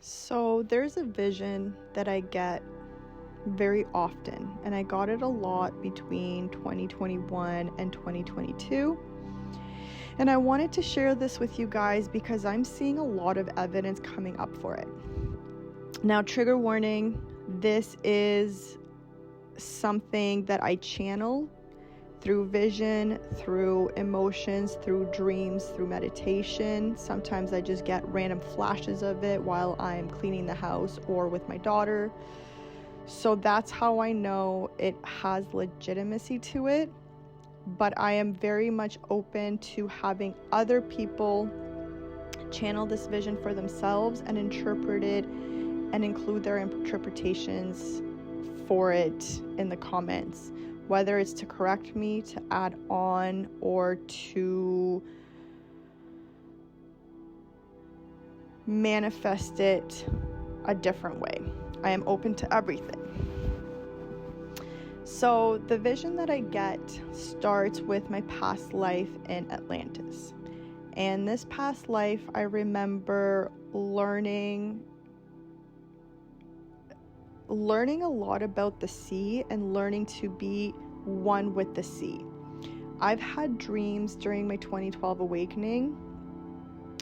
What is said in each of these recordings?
So there's a vision that I get very often, and I got it a lot between 2021 and 2022. And I wanted to share this with you guys because I'm seeing a lot of evidence coming up for it. Now, trigger warning, this is something that I channel through vision, through emotions, through dreams, through meditation. Sometimes I just get random flashes of it while I'm cleaning the house or with my daughter. So that's how I know it has legitimacy to it. But I am very much open to having other people channel this vision for themselves and interpret it and include their interpretations for it in the comments, whether it's to correct me, to add on, or to manifest it a different way. I am open to everything. So the vision that I get starts with my past life in Atlantis. And this past life, I remember learning a lot about the sea and learning to be one with the sea. I've had dreams during my 2012 awakening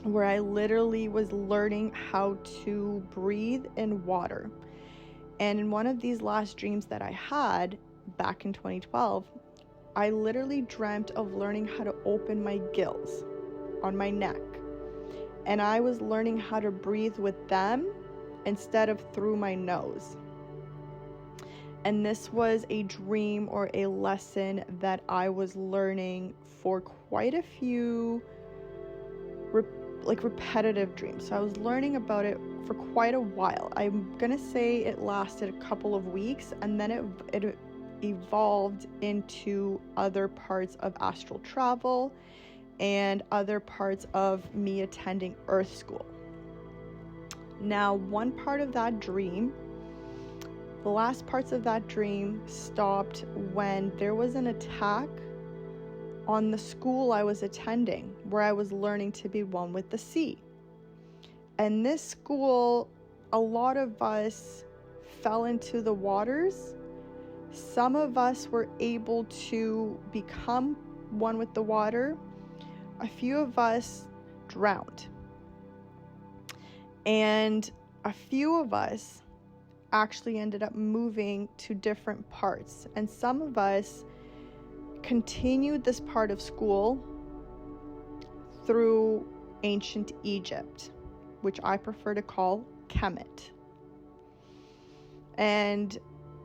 where I literally was learning how to breathe in water. And in one of these last dreams that I had back in 2012, I literally dreamt of learning how to open my gills on my neck. And I was learning how to breathe with them instead of through my nose. And this was a dream or a lesson that I was learning for quite a few repetitive dreams. So I was learning about it for quite a while. I'm gonna say it lasted a couple of weeks, and then it evolved into other parts of astral travel and other parts of me attending Earth School. Now, one part of that dream, the last parts of that dream stopped when there was an attack on the school I was attending, where I was learning to be one with the sea. And this school, a lot of us fell into the waters. Some of us were able to become one with the water. A few of us drowned. And a few of us actually ended up moving to different parts. And some of us continued this part of school through ancient Egypt, which I prefer to call Kemet. And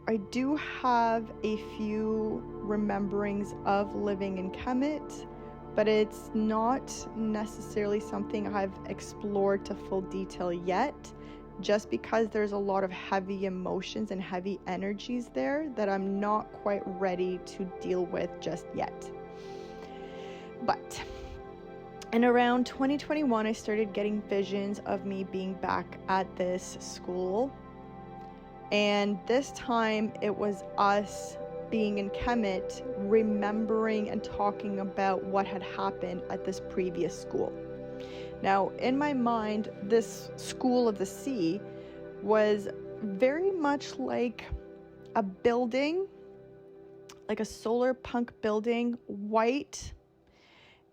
I do have a few rememberings of living in Kemet, but it's not necessarily something I've explored to full detail yet, just because there's a lot of heavy emotions and heavy energies there that I'm not quite ready to deal with just yet. But in around 2021, I started getting visions of me being back at this school. And this time it was us being in Kemet, remembering and talking about what had happened at this previous school. Now, in my mind, this school of the sea was very much like a building, like a solar punk building, white,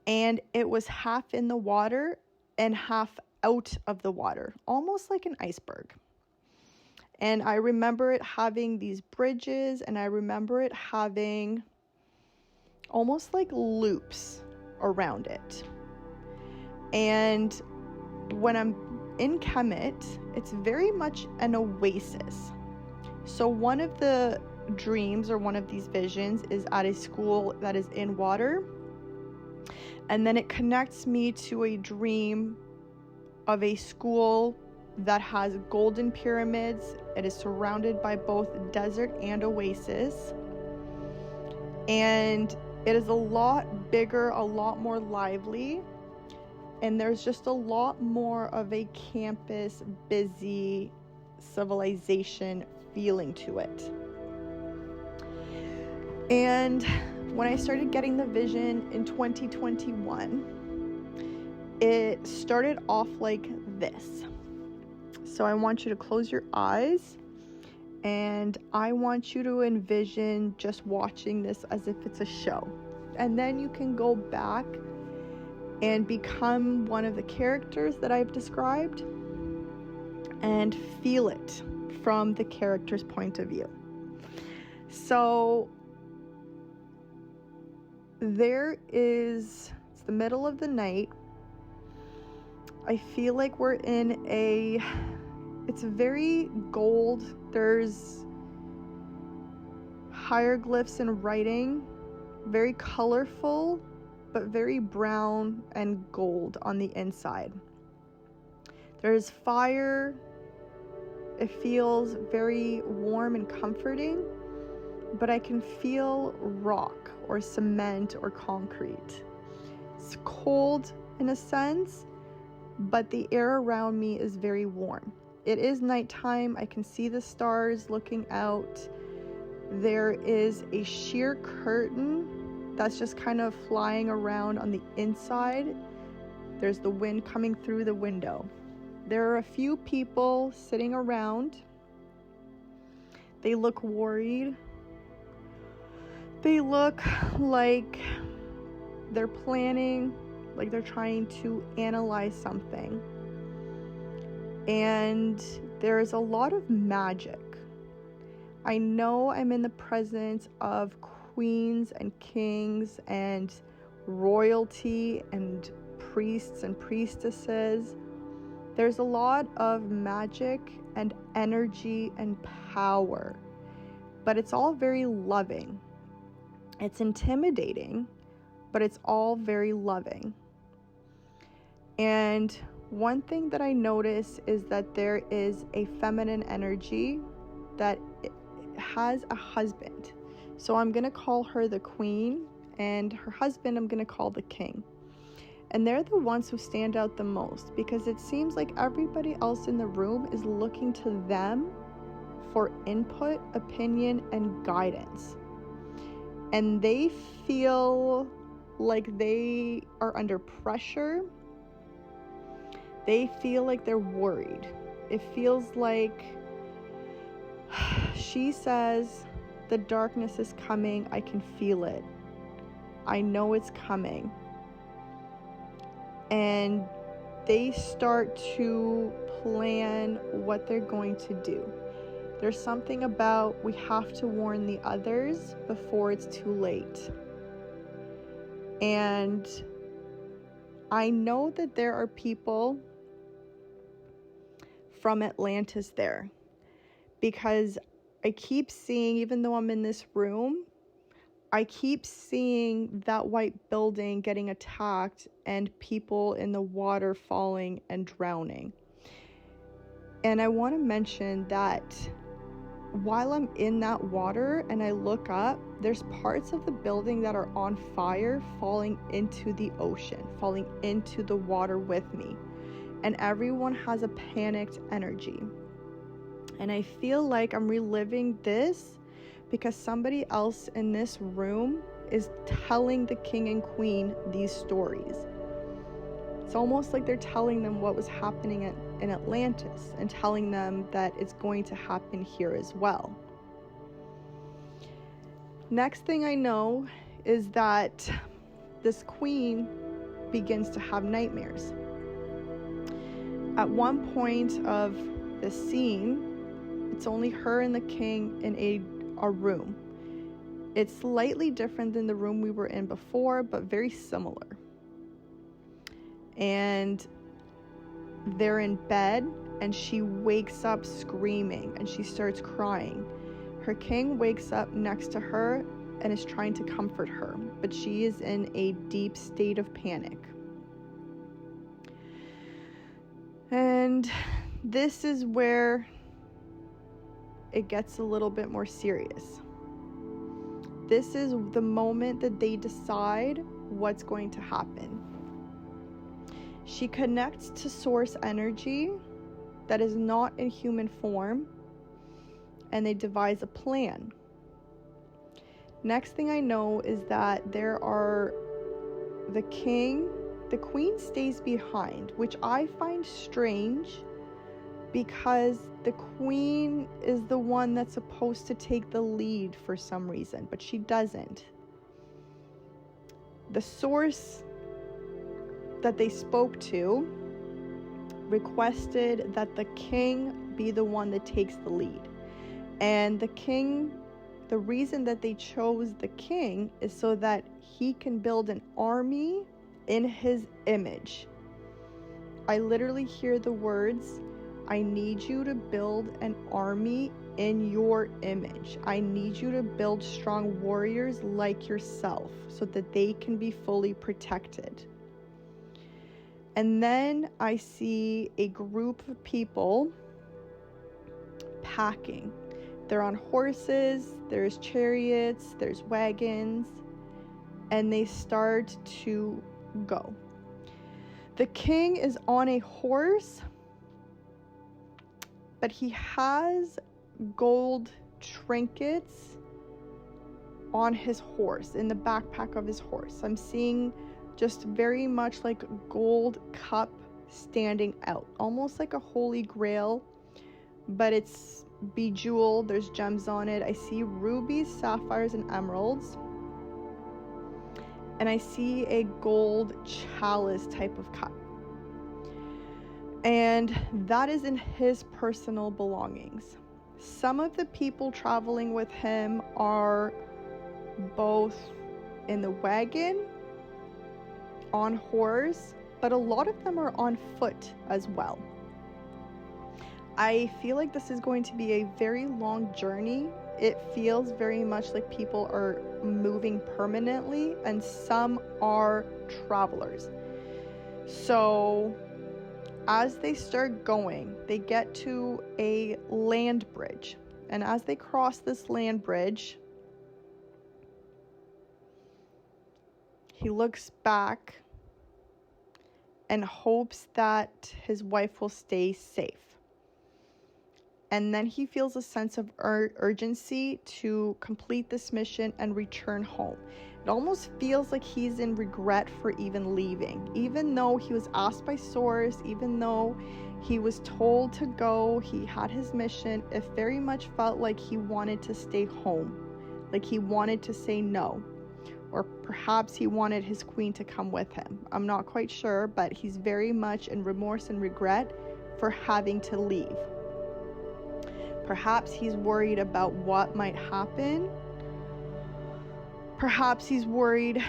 and it was half in the water and half out of the water, almost like an iceberg. And I remember it having these bridges, and I remember it having almost like loops around it. And when I'm in Kemet, it's very much an oasis. So one of the dreams or one of these visions is at a school that is in water. And then it connects me to a dream of a school that has golden pyramids. It is surrounded by both desert and oasis. And it is a lot bigger, a lot more lively. And there's just a lot more of a campus, busy civilization feeling to it. And when I started getting the vision in 2021, it started off like this. So I want you to close your eyes, and I want you to envision just watching this as if it's a show. And then you can go back and become one of the characters that I've described and feel it from the character's point of view. So it's the middle of the night. I feel like we're in it's very gold. There's hieroglyphs and writing, very colorful, but very brown and gold on the inside. There's fire. It feels very warm and comforting, but I can feel rock or cement or concrete. It's cold in a sense, but the air around me is very warm. It is nighttime. I can see the stars looking out. There is a sheer curtain that's just kind of flying around on the inside. There's the wind coming through the window. There are a few people sitting around. They look worried. They look like they're planning, like they're trying to analyze something. And there is a lot of magic. I know I'm in the presence of queens and kings and royalty and priests and priestesses. There's a lot of magic and energy and power, but it's all very loving. It's intimidating, but it's all very loving. And one thing that I notice is that there is a feminine energy that has a husband. So I'm going to call her the queen, and her husband I'm going to call the king. And they're the ones who stand out the most, because it seems like everybody else in the room is looking to them for input, opinion, and guidance. And they feel like they are under pressure. They feel like they're worried. It feels like she says, the darkness is coming. I can feel it. I know it's coming. And they start to plan what they're going to do. There's something about we have to warn the others before it's too late. And I know that there are people from Atlantis there, because I keep seeing, even though I'm in this room, I keep seeing that white building getting attacked and people in the water falling and drowning. And I want to mention that while I'm in that water and I look up, there's parts of the building that are on fire falling into the ocean, falling into the water with me. And everyone has a panicked energy. And I feel like I'm reliving this because somebody else in this room is telling the king and queen these stories. It's almost like they're telling them what was happening in Atlantis and telling them that it's going to happen here as well. Next thing I know is that this queen begins to have nightmares. At one point of the scene, it's only her and the king in a room. It's slightly different than the room we were in before, but very similar. And they're in bed, and she wakes up screaming, and she starts crying. Her king wakes up next to her and is trying to comfort her, but she is in a deep state of panic. And this is where it gets a little bit more serious. This is the moment that they decide what's going to happen. She connects to source energy that is not in human form, and they devise a plan. Next thing I know is that there are the king, the queen stays behind, which I find strange because the queen is the one that's supposed to take the lead for some reason, but she doesn't. The source that they spoke to requested that the king be the one that takes the lead. And the king, the reason that they chose the king is so that he can build an army in his image. I literally hear the words, I need you to build an army in your image. I need you to build strong warriors like yourself so that they can be fully protected. And then I see a group of people packing. They're on horses, there's chariots, there's wagons, and they start to go. The king is on a horse, but he has gold trinkets on his horse, in the backpack of his horse. I'm seeing just very much like a gold cup standing out, almost like a holy grail, but it's bejeweled, there's gems on it. I see rubies, sapphires, and emeralds. And I see a gold chalice type of cup. And that is in his personal belongings. Some of the people traveling with him are both in the wagon, on horse, but a lot of them are on foot as well. I feel like this is going to be a very long journey. It feels very much like people are moving permanently, and some are travelers. So as they start going, they get to a land bridge. And as they cross this land bridge, he looks back and hopes that his wife will stay safe. And then he feels a sense of urgency to complete this mission and return home. It almost feels like he's in regret for even leaving. Even though he was asked by Source, even though he was told to go, he had his mission, it very much felt like he wanted to stay home. Like he wanted to say no. Or perhaps he wanted his queen to come with him. I'm not quite sure, but he's very much in remorse and regret for having to leave. Perhaps he's worried about what might happen. Perhaps he's worried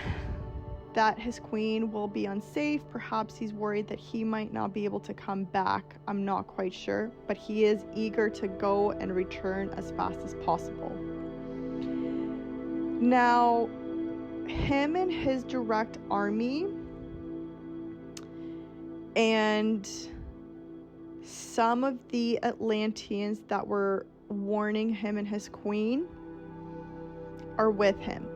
that his queen will be unsafe. Perhaps he's worried that he might not be able to come back. I'm not quite sure, but he is eager to go and return as fast as possible. Now, him and his direct army and some of the Atlanteans that were warning him and his queen are with him.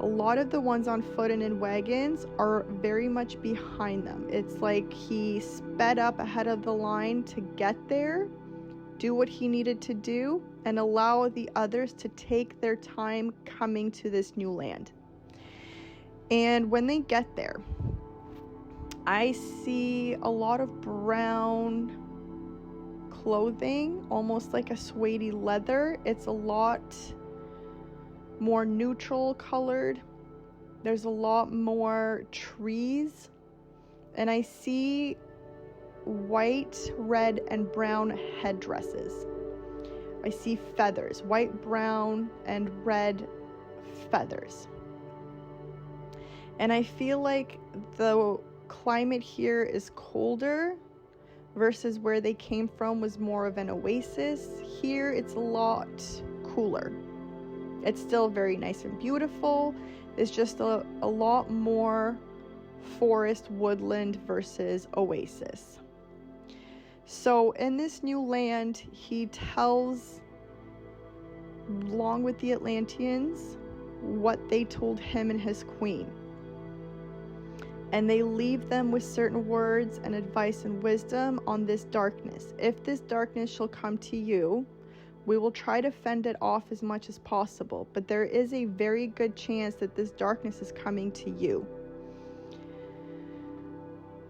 A lot of the ones on foot and in wagons are very much behind them. It's like he sped up ahead of the line to get there, do what he needed to do, and allow the others to take their time coming to this new land. And when they get there, I see a lot of brown clothing, almost like a suede leather. It's a lot more neutral colored. There's a lot more trees. And I see white, red, and brown headdresses. I see feathers, white, brown, and red feathers. And I feel like the climate here is colder versus where they came from was more of an oasis. Here it's a lot cooler. It's still very nice and beautiful. It's just a lot more forest woodland versus oasis. So in this new land, he tells, along with the Atlanteans, what they told him and his queen. And they leave them with certain words and advice and wisdom on this darkness. If this darkness shall come to you, we will try to fend it off as much as possible. But there is a very good chance that this darkness is coming to you.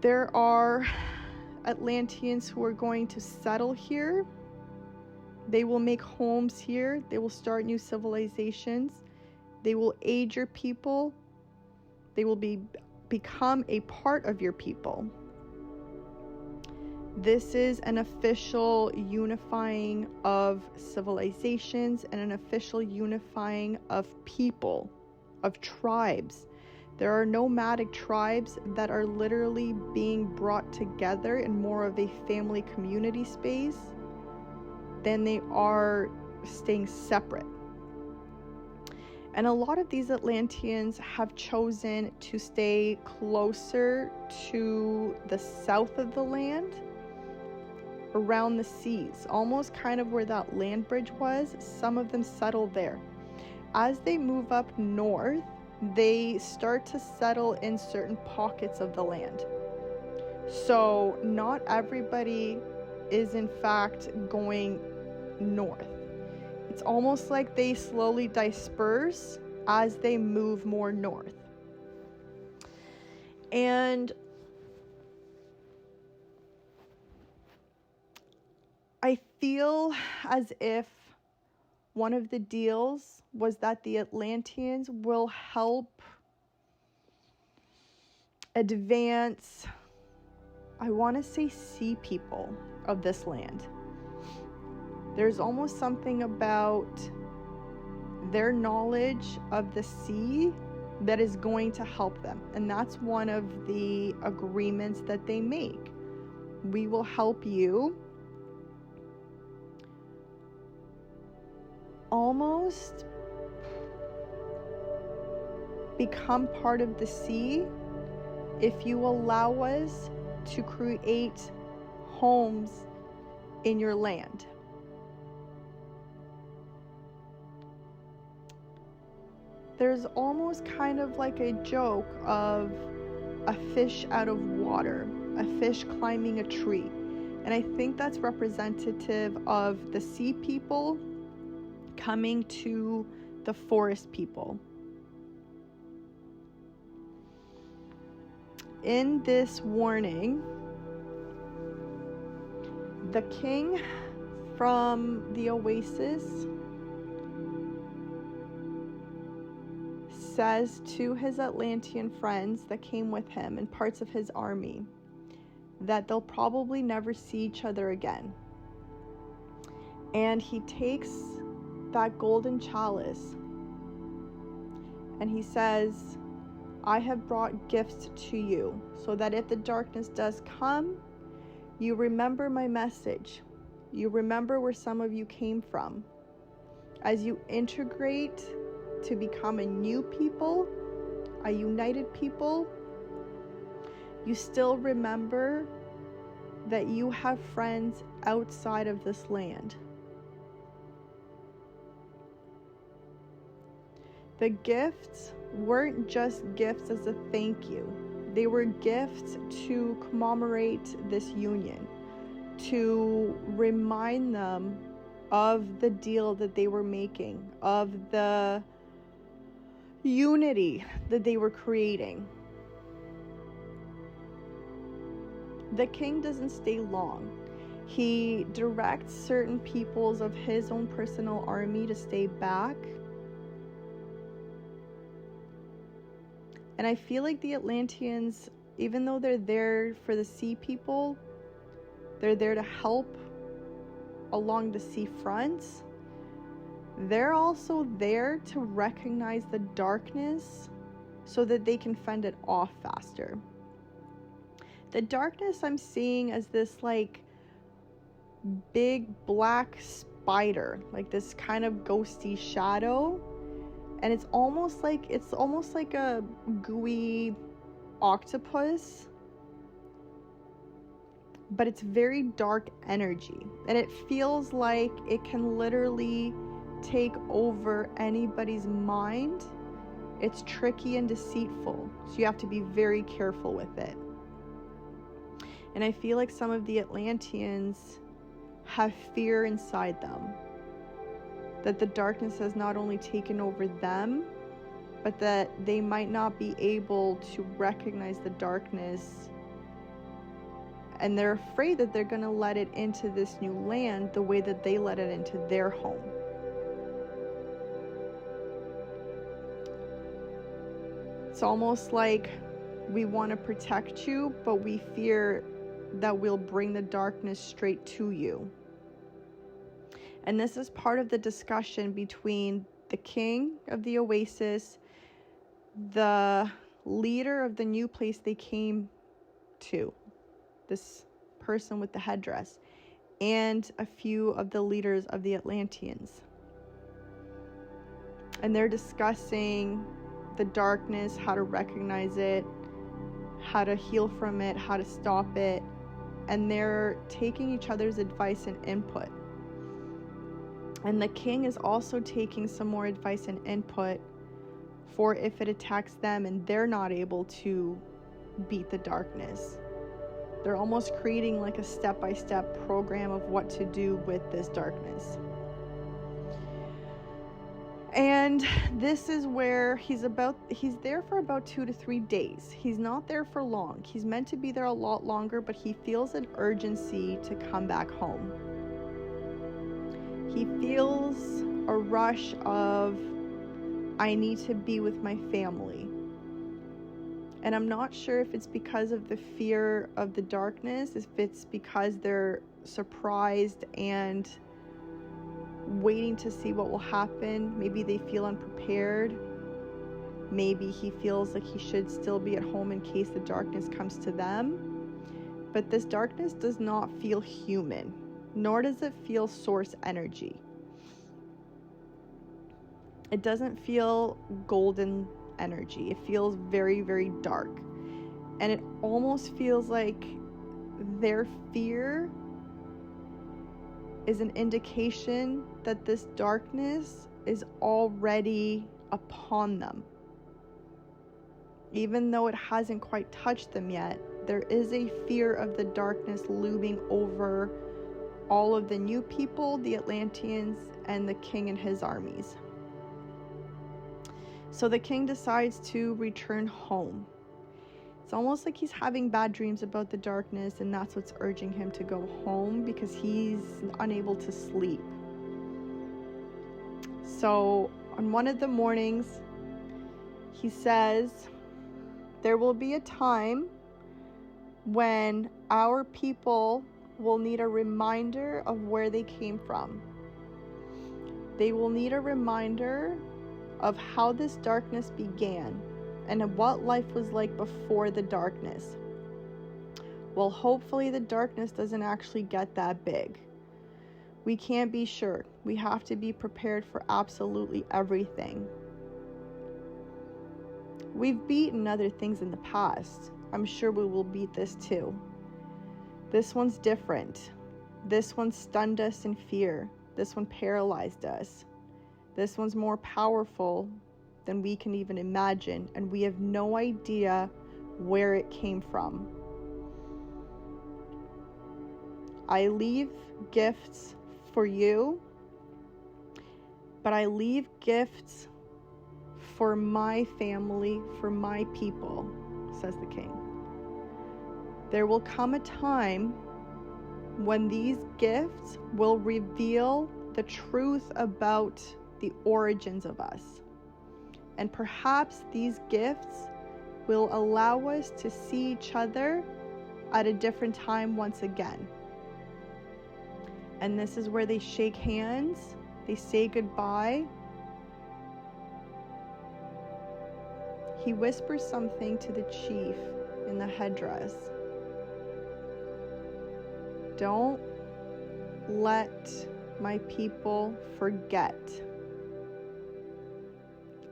There are Atlanteans who are going to settle here. They will make homes here. They will start new civilizations. They will aid your people. They will become a part of your people. This is an official unifying of civilizations and an official unifying of people, of tribes. There are nomadic tribes that are literally being brought together in more of a family community space than they are staying separate. And a lot of these Atlanteans have chosen to stay closer to the south of the land, around the seas, almost kind of where that land bridge was. Some of them settle there. As they move up north, they start to settle in certain pockets of the land. So not everybody is in fact going north. It's almost like they slowly disperse as they move more north. And I feel as if one of the deals was that the Atlanteans will help advance, I want to say, sea people of this land. There's almost something about their knowledge of the sea that is going to help them. And that's one of the agreements that they make. We will help you almost become part of the sea if you allow us to create homes in your land. There's almost kind of like a joke of a fish out of water, a fish climbing a tree. And I think that's representative of the sea people coming to the forest people. In this warning, the king from the oasis says to his Atlantean friends that came with him and parts of his army that they'll probably never see each other again. And he takes that golden chalice and he says, I have brought gifts to you so that if the darkness does come, you remember my message. You remember where some of you came from. As you integrate to become a new people, a united people, you still remember that you have friends outside of this land. The gifts weren't just gifts as a thank you. They were gifts to commemorate this union, to remind them of the deal that they were making, of the unity that they were creating. The king doesn't stay long. He directs certain peoples of his own personal army to stay back. And I feel like the Atlanteans, even though they're there for the sea people, they're there to help along the sea fronts. They're also there to recognize the darkness so that they can fend it off faster. The darkness I'm seeing as this like big black spider, like this kind of ghosty shadow. And it's almost like a gooey octopus, but it's very dark energy, and it feels like it can literally take over anybody's mind. It's tricky and deceitful, so you have to be very careful with it. And I feel like some of the Atlanteans have fear inside them, that the darkness has not only taken over them, but that they might not be able to recognize the darkness And they're afraid that they're going to let it into this new land the way that they let it into their home. It's almost like we want to protect you, but we fear that we'll bring the darkness straight to you. And this is part of the discussion between the king of the oasis, the leader of the new place they came to, this person with the headdress, and a few of the leaders of the Atlanteans. And they're discussing the darkness, how to recognize it, how to heal from it, how to stop it. And they're taking each other's advice and input. And the king is also taking some more advice and input for if it attacks them and they're not able to beat the darkness. They're almost creating like a step-by-step program of what to do with this darkness. And this is where he's there for about 2 to 3 days. He's not there for long. He's meant to be there a lot longer, but he feels an urgency to come back home. He feels a rush of, I need to be with my family. And I'm not sure if it's because of the fear of the darkness, if it's because they're surprised and waiting to see what will happen. Maybe they feel unprepared. Maybe he feels like he should still be at home in case the darkness comes to them. But this darkness does not feel human, nor does it feel source energy. It doesn't feel golden energy. It feels very, very dark. And it almost feels like their fear is an indication that this darkness is already upon them. Even though it hasn't quite touched them yet, there is a fear of the darkness looming over all of the new people, the Atlanteans, and the king and his armies. So the king decides to return home. It's almost like he's having bad dreams about the darkness, and that's what's urging him to go home because he's unable to sleep. So on one of the mornings, he says, there will be a time when our people will need a reminder of where they came from. They will need a reminder of how this darkness began and of what life was like before the darkness. Well, hopefully the darkness doesn't actually get that big. We can't be sure. We have to be prepared for absolutely everything. We've beaten other things in the past. I'm sure we will beat this too. This one's different. This one stunned us in fear. This one paralyzed us. This one's more powerful than we can even imagine, and we have no idea where it came from. I leave gifts for you, but I leave gifts for my family, for my people, says the king. There will come a time when these gifts will reveal the truth about the origins of us. And perhaps these gifts will allow us to see each other at a different time once again. And this is where they shake hands, they say goodbye. He whispers something to the chief in the headdress. Don't let my people forget.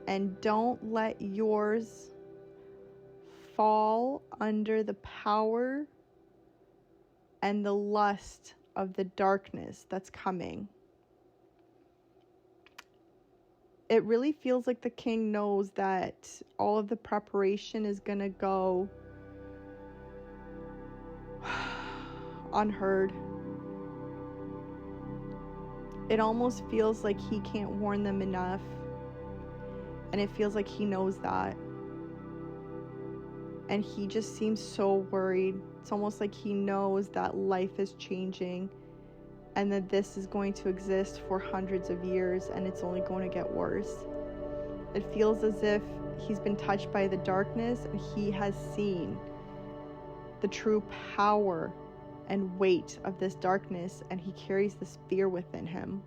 And don't let yours fall under the power and the lust of the darkness that's coming. It really feels like the king knows that all of the preparation is going to go unheard. It almost feels like he can't warn them enough. And it feels like he knows that. And he just seems so worried, It's almost like he knows that life is changing and that this is going to exist for hundreds of years and it's only going to get worse. It feels as if he's been touched by the darkness and he has seen the true power and weight of this darkness, and he carries this fear within him.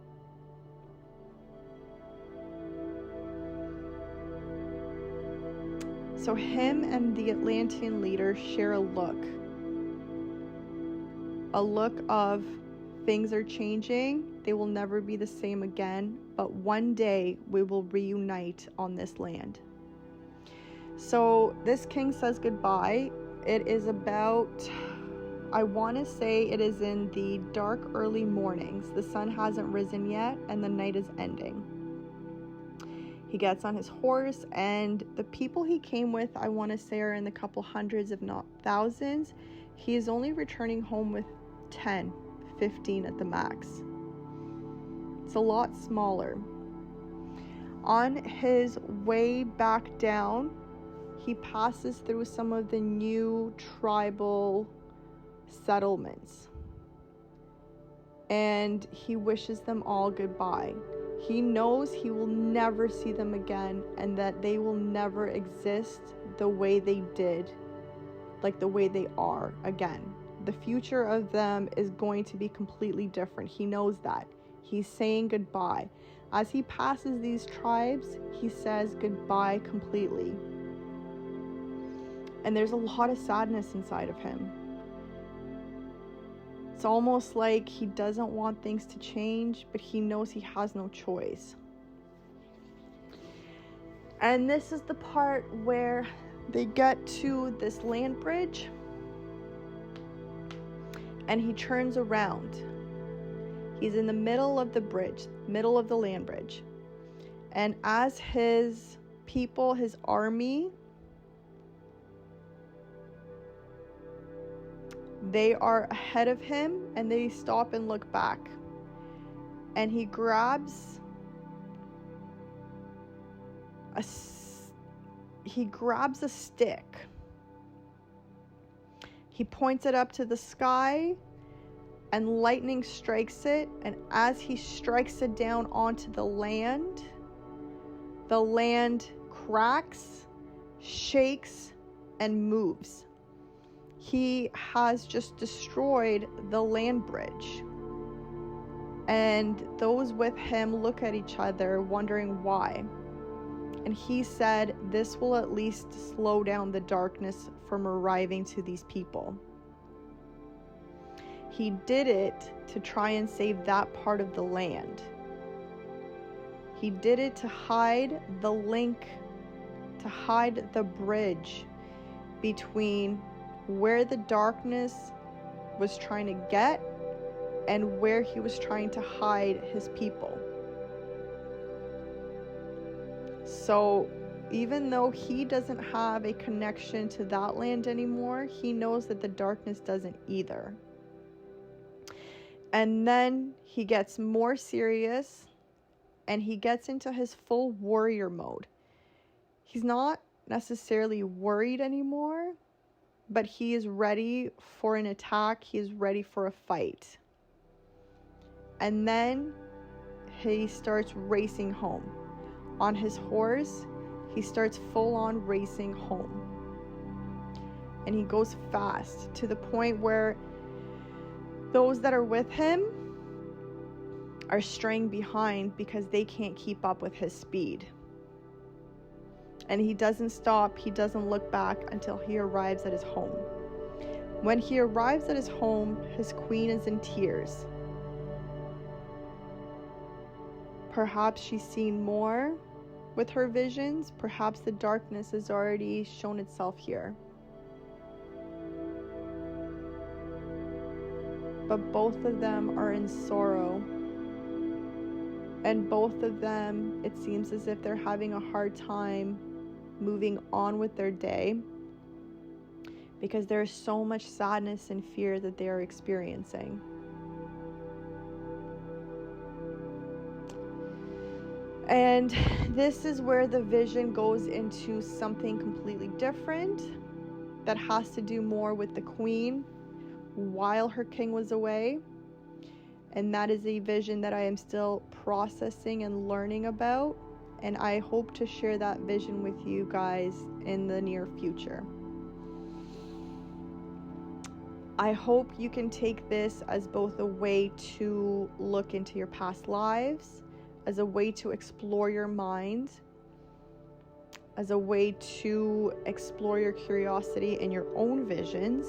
So him and the Atlantean leader share a look of things are changing, they will never be the same again, but one day we will reunite on this land. So this king says goodbye. It is about, I want to say it is in the dark early mornings. The sun hasn't risen yet and the night is ending. He gets on his horse, and the people he came with, I want to say, are in the couple hundreds, if not thousands. He is only returning home with 10, 15 at the max. It's a lot smaller. On his way back down, he passes through some of the new tribal settlements, and he wishes them all goodbye. He knows he will never see them again, and that they will never exist the way they did, like the way they are again. The future of them is going to be completely different. He knows that. He's saying goodbye. As he passes these tribes, he says goodbye completely. And there's a lot of sadness inside of him. It's almost like he doesn't want things to change, but he knows he has no choice. And this is the part where they get to this land bridge, and he turns around. He's in the middle of the bridge, middle of the land bridge. And as his people, his army, they are ahead of him, and they stop and look back. And he grabs a stick. He points it up to the sky, and lightning strikes it. And as he strikes it down onto the land cracks, shakes, and moves. He has just destroyed the land bridge. And those with him look at each other, wondering why. And he said, this will at least slow down the darkness from arriving to these people. He did it to try and save that part of the land. He did it to hide the link, to hide the bridge between where the darkness was trying to get and where he was trying to hide his people. So even though he doesn't have a connection to that land anymore, he knows that the darkness doesn't either. And then he gets more serious, and he gets into his full warrior mode. He's not necessarily worried anymore, but he is ready for an attack. He is ready for a fight. And then he starts racing home. On his horse, he starts full on racing home. And he goes fast to the point where those that are with him are straying behind because they can't keep up with his speed. And he doesn't stop, he doesn't look back until he arrives at his home. When he arrives at his home, his queen is in tears. Perhaps she's seen more with her visions. Perhaps the darkness has already shown itself here. But both of them are in sorrow. And both of them, it seems as if they're having a hard time moving on with their day, because there is so much sadness and fear that they are experiencing. And this is where the vision goes into something completely different that has to do more with the queen while her king was away. And that is a vision that I am still processing and learning about. And I hope to share that vision with you guys in the near future. I hope you can take this as both a way to look into your past lives, as a way to explore your mind, as a way to explore your curiosity and your own visions.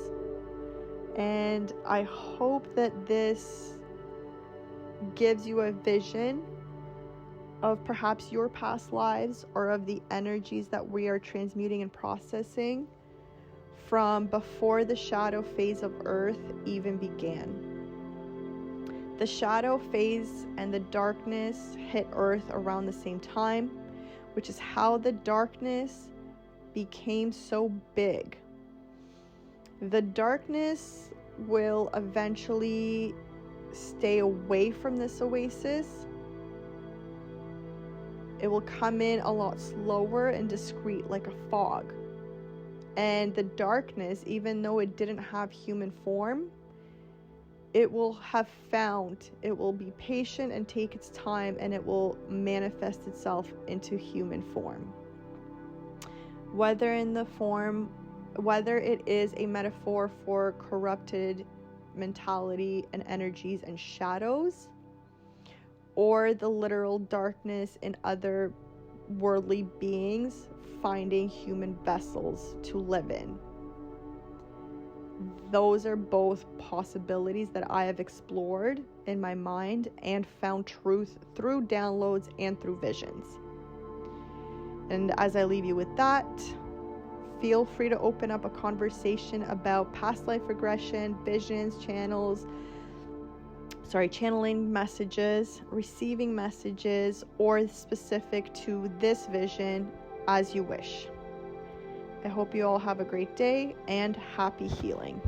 And I hope that this gives you a vision of perhaps your past lives, or of the energies that we are transmuting and processing from before the shadow phase of Earth even began. The shadow phase and the darkness hit Earth around the same time, which is how the darkness became so big. The darkness will eventually stay away from this oasis. It will come in a lot slower and discreet, like a fog. And the darkness, even though it didn't have human form, it will be patient and take its time, and it will manifest itself into human form. Whether it is a metaphor for corrupted mentality and energies and shadows, or the literal darkness in other worldly beings finding human vessels to live in. Those are both possibilities that I have explored in my mind and found truth through downloads and through visions. And as I leave you with that, feel free to open up a conversation about past life regression, visions, channeling messages, receiving messages, or specific to this vision, as you wish. I hope you all have a great day and happy healing.